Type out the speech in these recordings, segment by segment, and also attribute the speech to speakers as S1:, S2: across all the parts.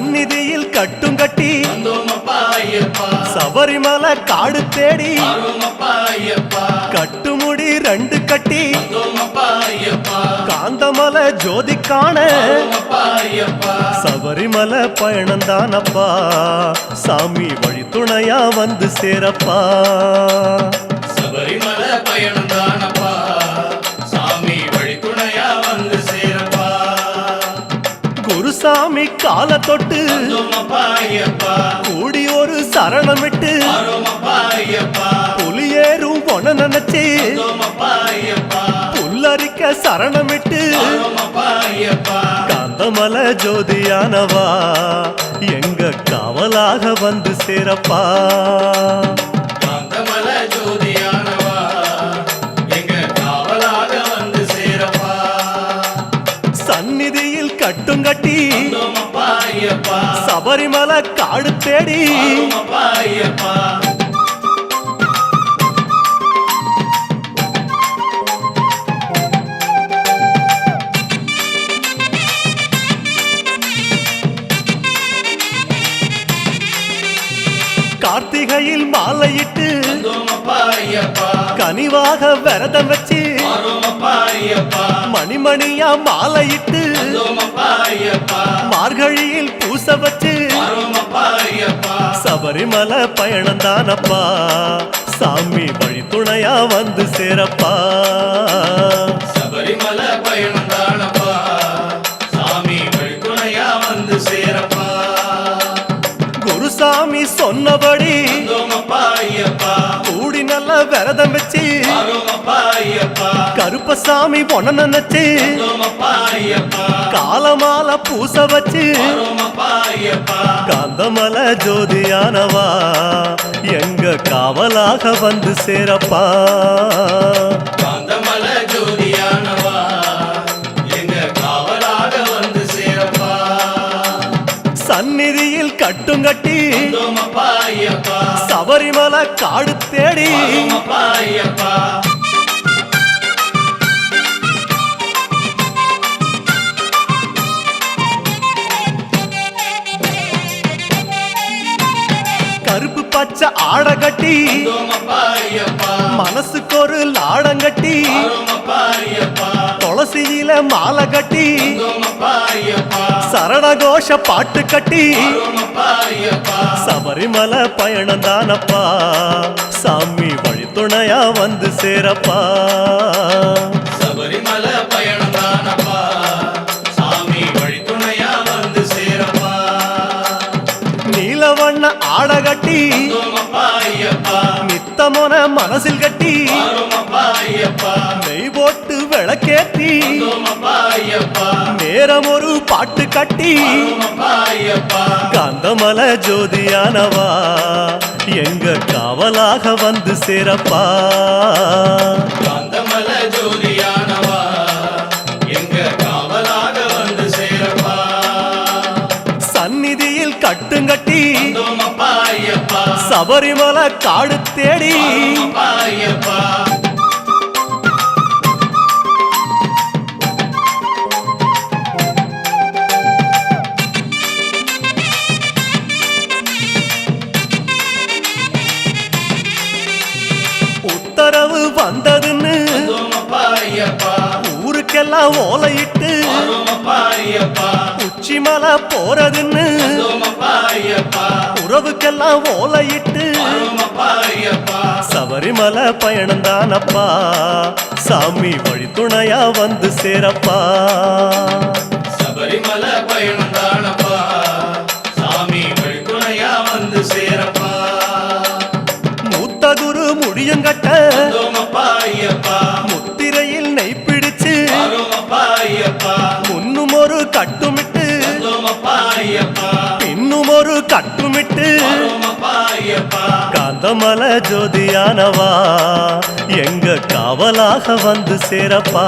S1: சந்நிதியில் கட்டும் கட்டி சபரிமலை காடு தேடி கட்டுமுடி 2 கட்டி காந்தமலை ஜோதி காண சபரிமலை பயணந்தானப்பா சாமி வழி துணையா வந்து சேரப்பா
S2: சபரிமலை பயணந்தானப்பா சாமி வழி துணையா வந்து சேரப்பா
S1: குருசாமி கால தொட்டு கூடி ஒரு சரணமிட்டு புலியேறும் பொன நினைச்சு புல்லரிக்க சரணமிட்டு காந்தமலை ஜோதியானவா எங்க காவலாக வந்து சேரப்பா
S2: காந்தமலை ஜோதியானவா எங்க காவலாக வந்து சேரப்பா
S1: சந்நிதியில் கட்டும் கட்டி சபரிமலை காடு தேடி கார்த்திகையில் மாலையிட்டு கனிவாக விரதம் வச்சு மணிமணியா மாலையிட்டு மார்கழியில் பூச வச்சு சபரிமலை பயணந்தானப்பா சாமி வழி துணையா வந்து சேரப்பா
S2: சபரிமலை பயணந்தானப்பா சாமி வழி துணையா வந்து சேரப்பா
S1: குருசாமி சொன்னபடி கூடி நல்ல விரதம் வச்சு கருப்பசாமி பொண்ண நினைச்சு காலமால பூச வச்சு காந்தமலை ஜோதியானவா எங்க காவலாக வந்து சேரப்பா
S2: காந்தமலை ஜோதியானவா எங்க காவலாக வந்து சேரப்பா
S1: சந்நிதியில் கட்டும் கட்டி சபரிமலை காடு தேடி கருப்பு பச்சை ஆட கட்டி மனசுக்கு ஒரு லாடங்கட்டி துளசியில மாலை கட்டி சரணகோஷ பாட்டு கட்டி சபரிமலை பயணந்தானப்பா சாமி வழி துணையா வந்து சேரப்பா
S2: சபரிமலை பயணந்தானப்பா சாமி வழி துணையா வந்து சேரப்பா
S1: நீலவண்ண ஆட கட்டி நித்தமோன மனசில் கட்டி நெய் போட்டு விளக்கேத்தி நேரம் ஒரு பாட்டு கட்டி காந்தமலை ஜோதியானவா எங்க காவலாக வந்து சேரப்பா
S2: காந்தமலை ஜோதியானவா எங்க காவலாக வந்து சேரப்பா
S1: சந்நிதியில் கட்டுங்கட்டி சபரிமலை காடு தேடி உத்தரவு வந்ததுன்னு ஊருக்கெல்லாம் ஓலையிட்டு உச்சிமலை போறதுன்னு உறவுக்கெல்லாம் ஓலையிட்டு சபரிமலை பயணந்தானப்பா சாமி வழி துணையா வந்து சேரப்பா
S2: சபரிமலை பயணந்தானப்பா சாமி வழி துணையா வந்து சேரப்பா
S1: மூத்த குரு முடியுங்கட்ட முத்திரையில் நெய் பிடிச்சு முன்னும் ஒரு கட்டுமிட்டு பின்னும் ஒரு கட்டுமிட்டு காந்தமலை ஜோதியானவா எங்க காவலாக வந்து சேரப்பா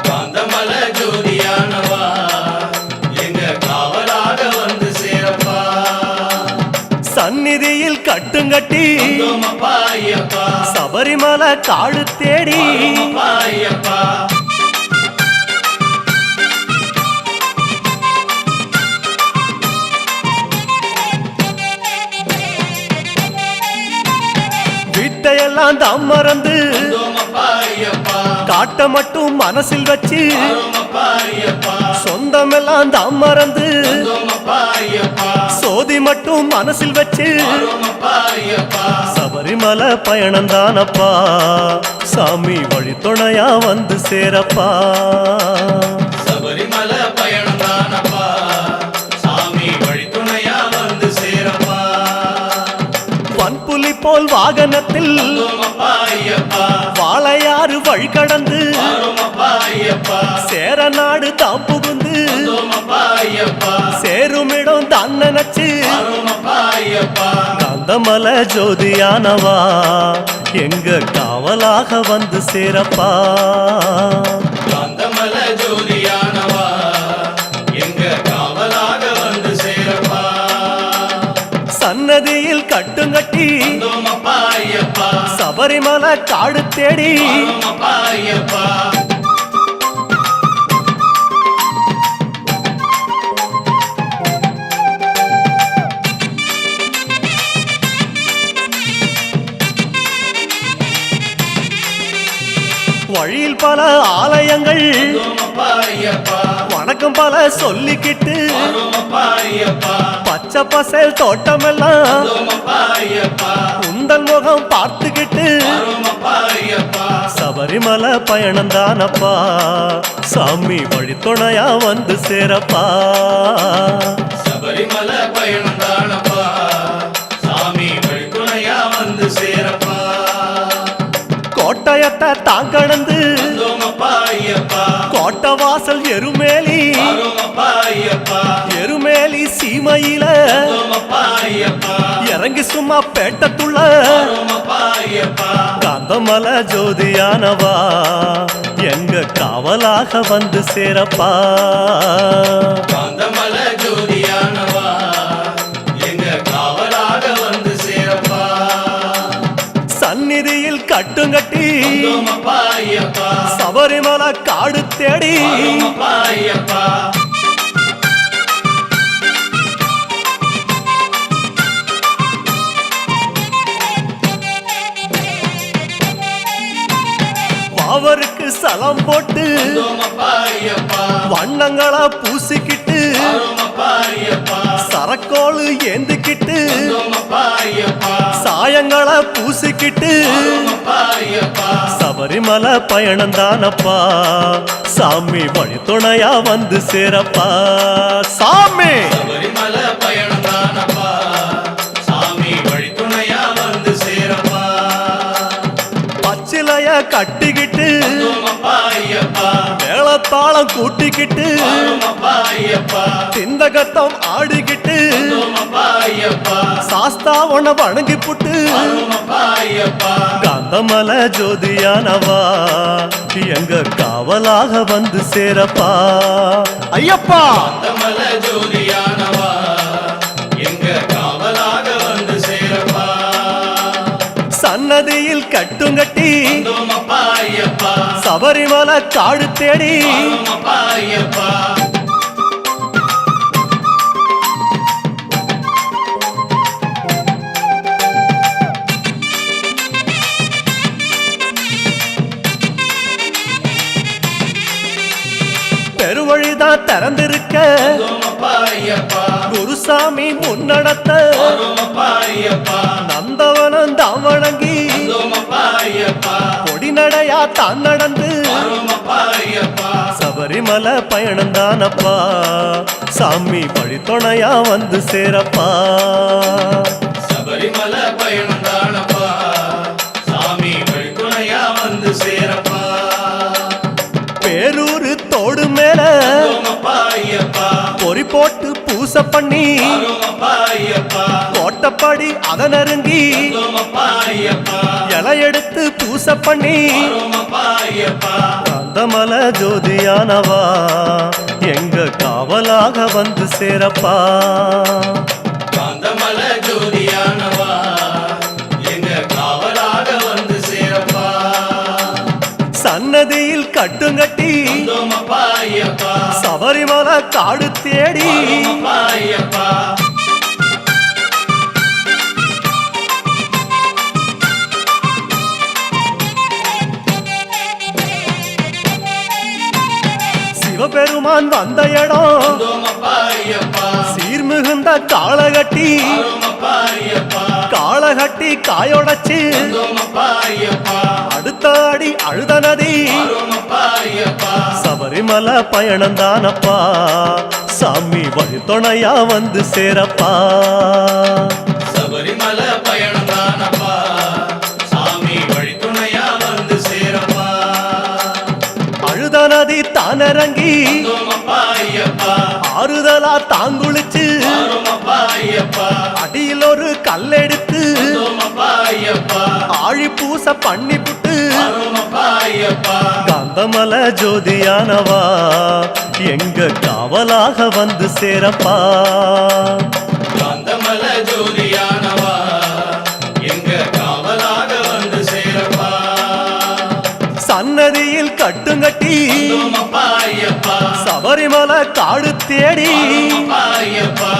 S2: காந்தமலை ஜோதியானவா எங்க காவலாக வந்து சேரப்பா
S1: சந்நிதியில் கட்டுங்கட்டி சபரிமலை காடு தேடி எல்லாம் தான் மறந்து
S2: வந்தோமப்பா ஐயப்பா
S1: காட்ட மட்டும் மனசில் வச்சு
S2: வரோமப்பா ஐயப்பா
S1: சொந்தமெல்லாம் தான் மறந்து
S2: வந்தோமப்பா ஐயப்பா
S1: சோதி மட்டும் மனசில் வச்சு
S2: வரோமப்பா ஐயப்பா
S1: சபரிமலை பயணம் தானப்பா சாமி வழி துணையா வந்து சேரப்பா
S2: சபரிமலை பயணம் தானப்பா சாமி வழித்துணையா வந்து சேரப்பா
S1: வன்புலி போல் வாகனத்தில்
S2: வந்தோமப்பா ஐயப்பா
S1: வாழையாறு வழி கடந்து
S2: வரோமப்பா ஐயப்பா
S1: சேர நாடு தான் புகுந்து
S2: வந்தோமப்பா ஐயப்பா
S1: சேருமிடம் தான் நினைச்சு
S2: வரோமப்பா ஐயப்பா
S1: காந்தமலை ஜோதியானவா எங்க காவலாக வந்து சேரப்பா
S2: காந்தமல ஜோதியானவா எங்க காவலாக வந்து சேரப்பா
S1: சன்னதியில் கட்டுங்கட்டி
S2: வந்தோமப்பா ஐயப்பா
S1: சபரிமலை காடு தேடி
S2: வரோமப்பா ஐயப்பா
S1: வழியில் பல ஆலயங்கள்
S2: வந்தோமப்பா ஐயப்பா
S1: வணக்கம் பல சொல்லிக்கிட்டு
S2: வரோமப்பா ஐயப்பா
S1: பச்சை பசேல் தோட்டமெல்லாம்
S2: வந்தோமப்பா ஐயப்பா
S1: உந்தன் முகம் பார்த்துக்கிட்டு
S2: வரோமப்பா ஐயப்பா
S1: சபரிமலை பயணம் தானப்பா சாமி வழி துணையா வந்து சேரப்பா
S2: சபரிமலை பயணம் தானப்பா சாமி வழித்துணையா வந்து சேரப்பா
S1: கோட்டயத்தை தான் கடந்து
S2: வந்தோமப்பா ஐயப்பா
S1: கோட்டை வாசல் எருமேலி
S2: வரோமப்பா ஐயப்பா
S1: எருமேலி சீமையில
S2: வந்தோமப்பா ஐயப்பா
S1: இறங்கி சும்மா பேட்டத்துள்ள
S2: வரோமப்பா ஐயப்பா
S1: காந்தமலை ஜோதியானவா எங்க காவலாக வந்து சேரப்பா
S2: காந்தமல ஜோதியானவா எங்க காவலாக வந்து சேரப்பா
S1: சந்நிதியில் கட்டுங்கட்டி
S2: வந்தோமப்பா ஐயப்பா
S1: சபரிமலை காடு தேடி
S2: வரோமப்பா ஐயப்பா
S1: அவருக்கு சலம் போட்டு
S2: வந்தோமப்பா ஐயப்பா
S1: வண்ணங்களா பூசிக்கிட்டு
S2: வரோமப்பா ஐயப்பா
S1: சரக்கோளு ஏந்திக்கிட்டு
S2: வந்தோமப்பா ஐயப்பா
S1: சாயங்களா பூசிக்கிட்டு
S2: வரோமப்பா ஐயப்பா
S1: சபரிமலை பயணம் தானப்பா சாமி வழி துணையா வந்து சேரப்பா சாமி
S2: சபரிமலை பயணம் தானப்பா சாமி வழித்துணையா வந்து சேரப்பா
S1: பச்சிலைய கட்டிக்கிட்டு
S2: வந்தோமப்பா ஐயப்பா
S1: மேளத்தாளம் கூட்டிக்கிட்டு
S2: வரோமப்பா ஐயப்பா
S1: சிந்தகத்தம் ஆடிக்கிட்டு
S2: வந்தோமப்பா ஐயப்பா
S1: சாஸ்தா உன வணங்கி புட்டு
S2: வரோமப்பா ஐயப்பா
S1: காந்தமலை ஜோதியானவா எங்க காவலாக வந்து சேரப்பா ஐயப்பா
S2: காந்தமல ஜோதியானவா எங்க காவலாக வந்து சேரப்பா
S1: சன்னதியில் கட்டுங்கட்டி
S2: வந்தோமப்பா ஐயப்பா
S1: சபரிமலை காடு தேடி
S2: வரோமப்பா ஐயப்பா
S1: பெருவழிதான் திறந்திருக்க
S2: வந்தோமப்பா ஐயப்பா
S1: குருசாமி முன்னடத்த
S2: வரோமப்பா ஐயப்பா
S1: நந்தவனம் தான் வணங்கி
S2: வந்தோமப்பா ஐயப்பா
S1: பொடிநடையா தான் நடந்து
S2: வரோமப்பா ஐயப்பா
S1: சபரிமலை பயணம் தானப்பா சாமி வழி துணையா வந்து சேரப்பா
S2: சபரிமலை பயணம் தானப்பா சாமி வழித்துணையா வந்து சேரப்பா
S1: பேரூரு தோடு மேல
S2: வரோமப்பா ஐயப்பா
S1: பொறி போட்டு பூச பண்ணி
S2: வரோமப்பா ஐயப்பா
S1: கோட்டப்படி அத நெருங்கி
S2: வந்தோமப்பா ஐயப்பா
S1: இலை எடுத்து பூச பண்ணி
S2: வரோமப்பா ஐயப்பா
S1: காந்தமலை ஜோதியானவா எங்க காவலாக வந்து சேரப்பா
S2: காந்தமல ஜோதியானவா எங்க காவலாக வந்து சேரப்பா
S1: சன்னதியில் கட்டுங்கட்டி
S2: வந்தோமப்பா ஐயப்பா
S1: சபரிமலை காடு தேடி
S2: வரோமப்பா ஐயப்பா
S1: பெருமான் வந்த இடம்
S2: வந்தோமப்பா ஐயப்பா
S1: சீர்மிகுந்த காளகட்டி
S2: வந்தோமப்பா ஐயப்பா
S1: காளகட்டி காயொடச்சு
S2: வந்தோமப்பா ஐயப்பா
S1: அடுத்த அடி அழுத நதி
S2: வந்தோமப்பா ஐயப்பா
S1: சபரிமலை பயணந்தானப்பா சாமி வழித்துணையா வந்து சேரப்பா
S2: சபரிமலை பயணம் தானப்பா சாமி வழித்துணையா வந்து சேரப்பா
S1: அழுத நதி தானிறங்கி
S2: வந்தோமப்பா ஐயப்பா
S1: ஆறுதலா தாங்குளிச்சு
S2: வந்தோமப்பா ஐயப்பா
S1: அடியில் ஒரு கல்லெடுத்து
S2: வந்தோமப்பா ஐயப்பா
S1: ஆழி பூச பண்ணி புட்டு
S2: வந்தோமப்பா ஐயப்பா
S1: காந்தமல ஜோதியானவா எங்க காவலாக வந்து சேரப்பா
S2: காந்தமல ஜோதியானவா எங்க காவலாக வந்து சேரப்பா
S1: சன்னதியில் கட்டுங்கட்டி
S2: வந்தோமப்பா ஐயப்பா
S1: சபரிமலை காடு தேடி
S2: வந்தோமப்பா ஐயப்பா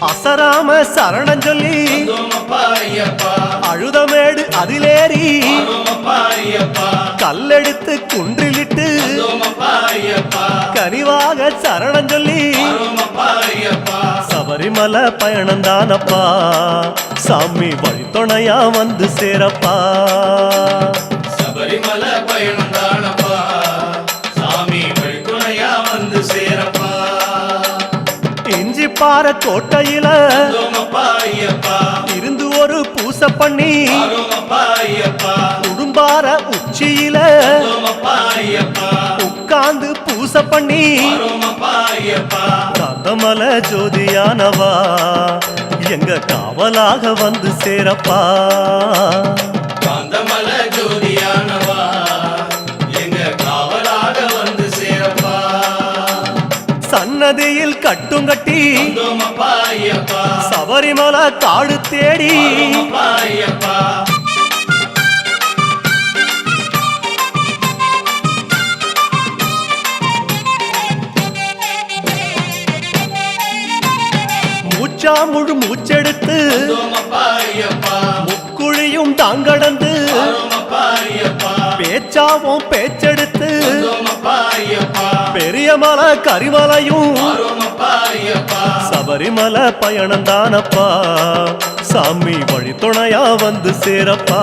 S1: அசராம சரணம் சொல்லி
S2: வந்தோமப்பா ஐயப்பா
S1: அழுதமேடு அதிலேறி
S2: வந்தோமப்பா ஐயப்பா
S1: கல்லெடுத்து குன்றிலிட்டு
S2: வந்தோமப்பா ஐயப்பா
S1: கனிவாக சரணம் சொல்லி
S2: வந்தோமப்பா ஐயப்பா
S1: சபரிமலை பயணந்தானப்பா சாமி வழித்துணையா வந்து சேரப்பா
S2: சபரிமலை பயணம் தானப்பா சாமி வழித்துணையா வந்து சேரப்பா
S1: இஞ்சி பாறை கோட்டையில
S2: வந்தோமப்பா ஐயப்பா
S1: இருந்து ஒரு பூச பண்ணி
S2: வந்தோமப்பா ஐயப்பா
S1: குடும்பார உச்சியில
S2: வந்தோமப்பா ஐயப்பா
S1: உட்கார்ந்து பூச பண்ணி
S2: வந்தோமப்பா ஐயப்பா
S1: காந்தமல ஜோதியானவா எங்க காவலாக வந்து சேரப்பா
S2: காந்தமல ஜோதியானவா எங்க காவலாக வந்து சேரப்பா
S1: சன்னதியில் கட்டுங்கட்டி
S2: வந்தோமப்பா ஐயப்பா
S1: சபரிமலை காடு தேடி
S2: வந்தோமப்பா ஐயப்பா
S1: மூச்சா முழு மூச்செடுத்து
S2: வந்தோமப்பா ஐயப்பா
S1: முக்குழியும் தாங்கடந்து
S2: வந்தோமப்பா ஐயப்பா
S1: பேச்சாவும் பேச்செடுத்து
S2: வந்தோமப்பா ஐயப்பா
S1: பெரிய மலை கரிமலையும்
S2: வந்தோமப்பா ஐயப்பா
S1: சபரிமலை பயணந்தானப்பா சாமி வழித்துணையா வந்து சேரப்பா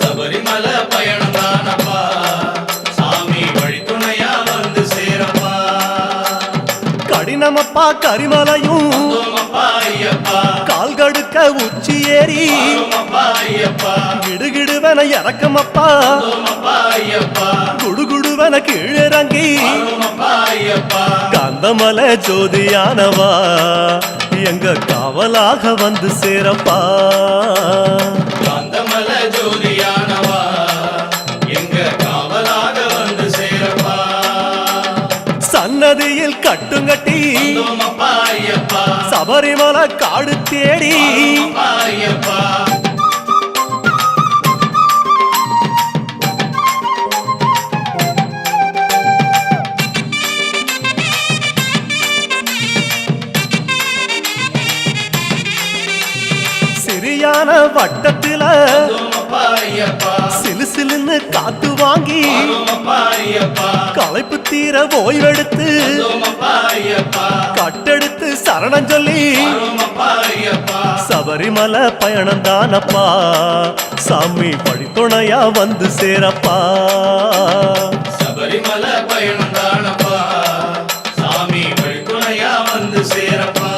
S2: சபரிமலை பயணம் தானப்பா சாமி வழித்துணையா வந்து சேரப்பா
S1: கடினமப்பா கரிமலையும்
S2: வந்தோமப்பா ஐயப்பா
S1: கால்கடுக்க உச்சி ஏறி
S2: வந்தோமப்பா ஐயப்பா
S1: கிடுகிடுவன இறக்கமப்பா
S2: வந்தோமப்பா ஐயப்பா
S1: குடுகுடுவன கீழிறங்கி
S2: வந்தோமப்பா ஐயப்பா
S1: காந்தமல ஜோதியானவா எங்க காவலாக வந்து சேரப்பா
S2: காந்தமல ஜோதியானவா எங்க காவலாக வந்து சேரப்பா
S1: சன்னதியில் கட்டுங்கட்டி
S2: வந்தோமப்பா ஐயப்பா
S1: சபரிமலை காடு தேடி
S2: வந்தோமப்பா ஐயப்பா
S1: சிறியான வட்டத்தில
S2: வந்தோமப்பா ஐயப்பா
S1: சிலுசிலுன்னு காத்து வாங்கி
S2: வந்தோமப்பா ஐயப்பா
S1: களைப்பு தீர ஓய்வெடுத்து
S2: வந்தோமப்பா ஐயப்பா
S1: கட்டெடுத்து சரணம் சொல்லி
S2: வந்தோமப்பா ஐயப்பா
S1: சபரிமலை பயணந்தானப்பா சாமி வழித்துணையா வந்து சேரப்பா
S2: சபரிமலை பயணம் தானப்பா சாமி வழித்துணையா வந்து சேரப்பா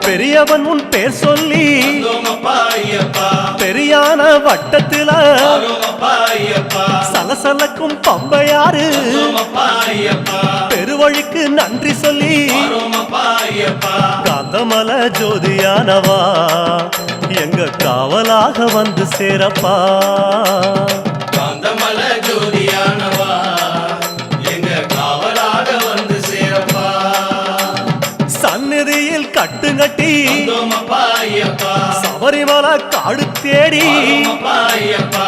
S1: பெரியவன் உன் பேர் சொல்லி
S2: வந்தோமப்பா ஐயப்பா
S1: பெரியான வட்டத்தில
S2: வந்தோமப்பா ஐயப்பா
S1: சலசலக்கும் பம்பையாறு
S2: வந்தோமப்பா ஐயப்பா
S1: பெருவழிக்கு நன்றி சொல்லி
S2: வந்தோமப்பா ஐயப்பா
S1: காந்தமல ஜோதியானவா எங்க காவலாக வந்து சேரப்பா
S2: காந்தமல ஜோதியானவா எங்க காவலாக வந்து சேரப்பா
S1: சந்நிதியில் கட்டுங்கட்டி
S2: வந்தோமப்பா ஐயப்பா
S1: சபரிமலை காடு தேடி
S2: வந்தோமப்பா ஐயப்பா.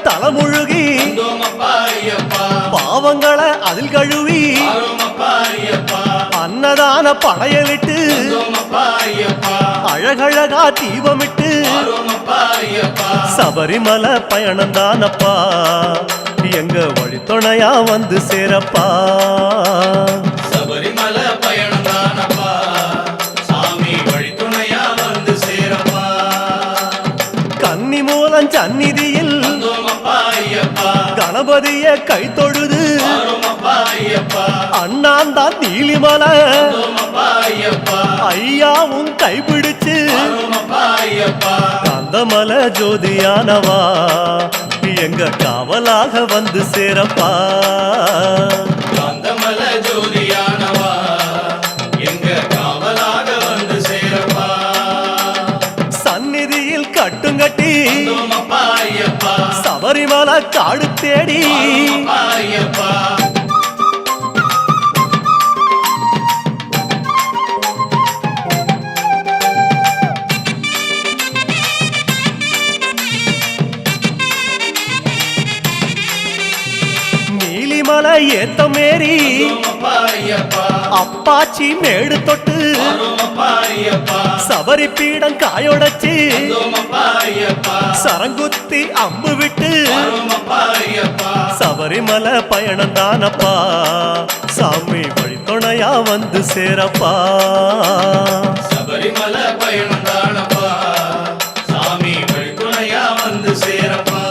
S1: தலைமுழுகி
S2: வந்தோமப்பா ஐயப்பா
S1: பாவங்களை அதில் கழுவி
S2: ஆரோமப்பா ஐயப்பா
S1: அன்னதான படையலிட்டு
S2: வந்தோமப்பா ஐயப்பா
S1: அழகழகா தீபமிட்டு
S2: ஆரோமப்பா ஐயப்பா
S1: சபரிமலை பயணம்தானப்பா எங்க வழித்துணையா வந்து சேரப்பா
S2: சபரிமலை பயணம் தானப்பா சாமி வழித்துணையா வந்து சேரப்பா
S1: கன்னி மூலம் சந்நிதியில்
S2: வந்தோமப்பா ஐயப்பா
S1: கணபதிய கை தொழுது
S2: ஆரோமப்பா ஐயப்பா
S1: அண்ணாந்தான் நீலிமலை
S2: வந்தோமப்பா ஐயப்பா
S1: ஐயாவும் கைப்பிடிச்சு
S2: ஆரோமப்பா ஐயப்பா
S1: கந்தமலை ஜோதியானவா எங்க காவலாக வந்து சேரப்பா
S2: காந்தமல ஜோதியானவா எங்க காவலாக வந்து சேரப்பா
S1: சந்நிதியில் கட்டுங்கட்டி
S2: வந்தோமப்பா ஐயப்பா
S1: சபரிமலை காடு தேடி
S2: ஆரோமப்பா ஐயப்பா
S1: நீலிமலை ஏத்த மேரி
S2: வந்தோமப்பா ஐயப்பா
S1: அப்பாச்சி மேடு தொட்டு
S2: ஆரோமப்பா ஐயப்பா
S1: சபரி பீடம் காயொடச்சு
S2: வந்தோமப்பா ஐயப்பா
S1: சரங்குத்தி அம்பு விட்டு
S2: ஆரோமப்பா ஐயப்பா
S1: சபரிமலை பயணம் தானப்பா சாமி வழித்துணையா வந்து சேரப்பா
S2: சபரிமலை பயணம் தானப்பா சாமி வழித்துணையா வந்து சேரப்பா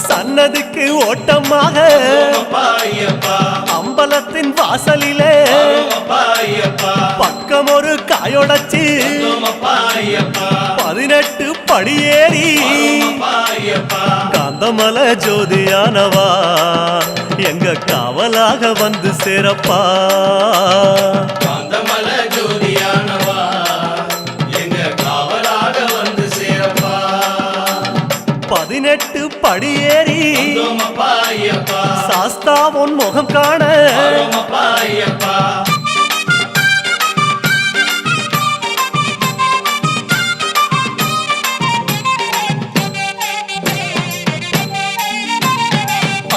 S1: சன்னதிக்கு ஓட்டமாக
S2: வந்தோமப்பா ஐயப்பா
S1: அம்பலத்தின் வாசலிலே
S2: ஆரோமப்பா ஐயப்பா
S1: பக்கம் ஒரு காயொடச்சு
S2: வந்தோமப்பா ஐயப்பா
S1: 18 படியேறி
S2: ஆரோமப்பா ஐயப்பா
S1: காந்தமலை ஜோதியானவா எங்க காவலாக வந்து சேரப்பா
S2: காந்தமல ஜோதியானவா எங்க காவலாக வந்து சேரப்பா
S1: 18 படியேறி
S2: வந்தோமப்பா ஐயப்பா
S1: சாஸ்தாவுன் முகம் காண
S2: ஆரோமப்பா ஐயப்பா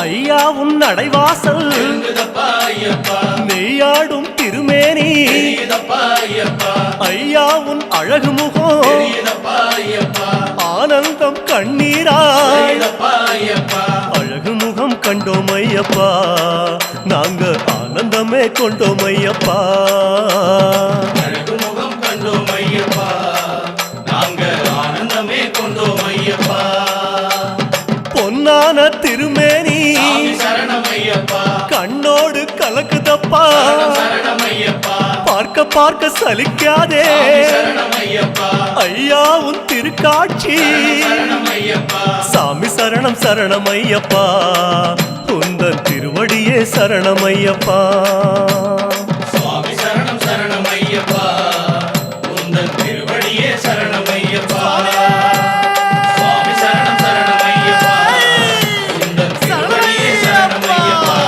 S1: ஐயா உன் நடைவாசல்
S2: எழுந்ததப்பா ஐயப்பா
S1: நெய்யாடும் திருமேனி
S2: தெரியுதப்பா ஐயப்பா
S1: ஐயா உன் அழகு முகம்
S2: தெரியுதப்பா ஐயப்பா
S1: ஆனந்தம் கண்ணீராய்
S2: தெரியுதப்பா ஐயப்பா
S1: அழகு முகம் கண்டோம் ஐயப்பா நாங்க ஆனந்தமே கொண்டோம் ஐயப்பா
S2: அழகு முகம் கண்டோம் ஐயப்பா நாங்க ஆனந்தமே கொண்டோம் ஐயப்பா
S1: பொன்னான திருமேனி
S2: சாமி சரணம் ஐயப்பா
S1: கண்ணோடு கலக்குதப்பா
S2: சரணம் சரணம் ஐயப்பா
S1: பார்க்க பார்க்க சலிக்காதே
S2: சாமி சரணம் ஐயப்பா
S1: ஐயா உன் திருக்காட்சி
S2: சரணம் ஐயப்பா
S1: சாமி சரணம் சரணம் ஐயப்பா உந்தன் திருவடியே சரணம் ஐயப்பா
S2: சுவாமி சரணம் சரணம் ஐயப்பா உந்தன் திருவடியே சரணம் ஐயப்பா சுவாமி சரணம் சரணம் ஐயப்பா உந்தன் திருவடியே சரணம் ஐயப்பா